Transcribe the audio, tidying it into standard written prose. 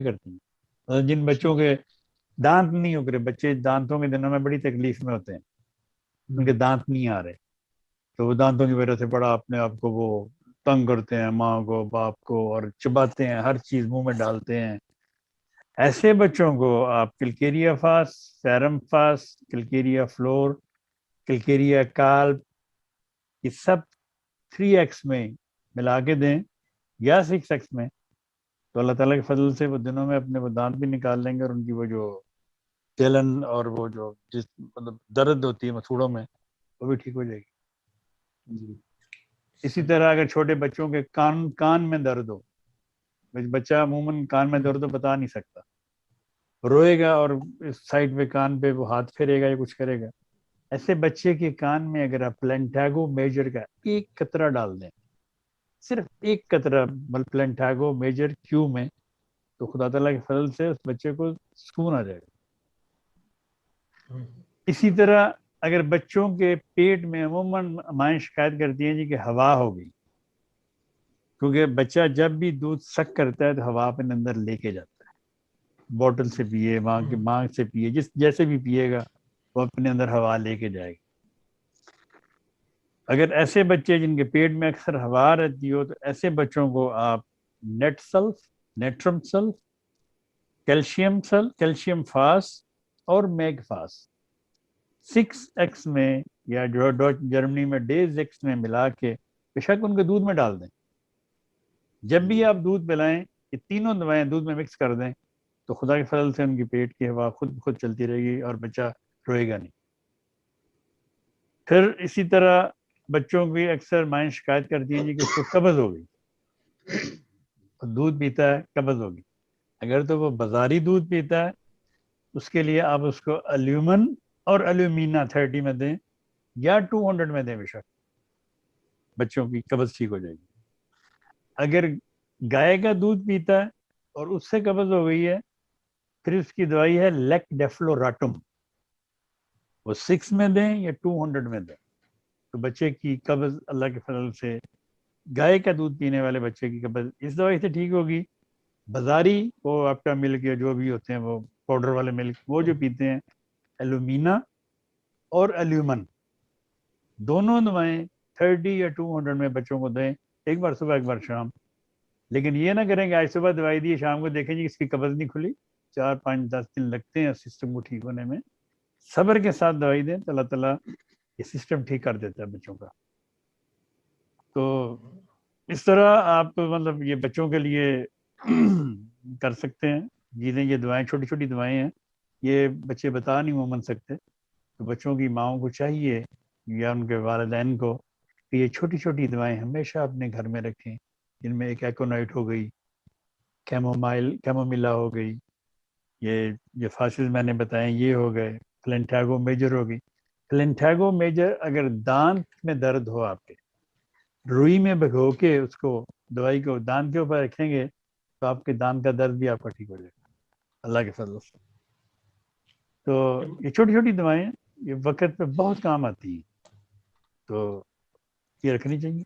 کرتی ہیں. جن بچوں کے دانت نہیں اگ رہے, بچے دانتوں کے دنوں میں بڑی تکلیف میں ہوتے ہیں, ان کے دانت نہیں آ رہے, تو وہ دانتوں کی وجہ سے بڑا اپنے آپ کو وہ تنگ کرتے ہیں, ماں کو باپ کو, اور چباتے ہیں, ہر چیز منہ میں ڈالتے ہیں. ایسے بچوں کو آپ کلکیریا فاس, سیرم فاس, کلکیریا فلور, کلکیریا کالب, یہ سب 3x میں ملا کے دیں یا 6x میں, تو اللہ تعالیٰ کے فضل سے وہ دنوں میں اپنے وہ دانت بھی نکال لیں گے, اور ان کی وہ جو جلن اور وہ جو جس مطلب درد ہوتی ہے مسوڑوں میں, وہ بھی ٹھیک ہو جائے گی. اسی طرح اگر چھوٹے بچوں کے کان میں درد ہو, بچہ عموماً کان میں درد ہو بتا نہیں سکتا, روئے گا اور اس سائڈ پہ کان پہ وہ ہاتھ پھیرے گا یا کچھ کرے گا, ایسے بچے کے کان میں اگر آپ پلینٹاگو میجر کا ایک قطرہ ڈال دیں, صرف ایک قطرہ پلینٹاگو میجر کیو میں, تو خدا تعالیٰ کے فضل سے اس بچے کو سکون آ جائے گا. اسی طرح اگر بچوں کے پیٹ میں عموماً مائیں شکایت کرتی ہیں جی کہ ہوا ہو گئی, کیونکہ بچہ جب بھی دودھ سک کرتا ہے تو ہوا اپنے اندر لے کے جاتا ہے, بوٹل سے پیے, ماں سے پیے, جیسے بھی پیے گا وہ اپنے اندر ہوا لے کے جائے گا. اگر ایسے بچے جن کے پیٹ میں اکثر ہوا رہتی ہو, تو ایسے بچوں کو آپ نیٹ سلف, نیٹرم سلف, کیلشیم فاس اور میگ فاس 6x میں یا جرمنی میں ڈیز ایکس میں ملا کے بے شک ان کے دودھ میں ڈال دیں. جب بھی آپ دودھ پلائیں یہ تینوں دوائیں دودھ میں مکس کر دیں, تو خدا کے فضل سے ان کی پیٹ کی ہوا خود چلتی رہے گی اور بچہ روئے گا نہیں. پھر اسی طرح بچوں کی اکثر مائیں شکایت کرتی ہیں جی کہ اس کو قبض ہو گئی, دودھ پیتا ہے قبض ہوگی. اگر تو وہ بازاری دودھ پیتا ہے, اس کے لیے آپ اس کو الومن اور الومینا 30 میں دیں یا 200 میں دیں, بے شک بچوں کی قبض ٹھیک ہو جائے گی. اگر گائے کا دودھ پیتا ہے اور اس سے قبض ہو گئی ہے, پھر اس کی دوائی ہے لیک ڈیفلوراٹم, وہ 6 میں دیں یا 200 میں دیں, تو بچے کی قبض اللہ کے فضل سے, گائے کا دودھ پینے والے بچے کی قبض اس دوائی سے ٹھیک ہوگی. بازاری وہ آپ کا ملک یا جو بھی ہوتے ہیں وہ پاؤڈر والے ملک, وہ جو پیتے ہیں ایلومینا اور ایلومن, دونوں دوائیں 30 یا 200 میں بچوں کو دیں, ایک بار صبح ایک بار شام. لیکن یہ نہ کریں کہ آج صبح دوائی دی, شام کو دیکھیں جی اس کی قبض نہیں کھلی, 4 5 10 دن لگتے ہیں سسٹم کو ٹھیک ہونے میں. صبر کے ساتھ دوائی دیں تو اللہ تعالیٰ یہ سسٹم ٹھیک کر دیتا ہے بچوں کا. تو اس طرح آپ مطلب یہ بچوں کے لیے کر سکتے ہیں چیزیں. یہ دوائیں چھوٹی چھوٹی دوائیں ہیں, یہ بچے بتا نہیں عموماً سکتے, تو بچوں کی ماؤں کو چاہیے یا ان کے والدین کو کہ یہ چھوٹی چھوٹی دوائیں ہمیشہ اپنے گھر میں رکھیں, جن میں ایک ایکونائٹ ہو گئی, کیمومیلا ہو گئی, یہ فاسز میں نے بتائے یہ ہو گئے, پلینٹاگو میجر ہو گئی. پلینٹاگو میجر اگر دانت میں درد ہو آپ کے, روئی میں بھگو کے اس کو دوائی کو دانت کے اوپر رکھیں گے, تو آپ کے دانت کا درد بھی آپ کا ٹھیک ہو جائے گا اللہ کے فضل سے. تو یہ چھوٹی چھوٹی دوائیں یہ وقت پہ بہت کام آتی ہیں, تو یہ رکھنی چاہیے.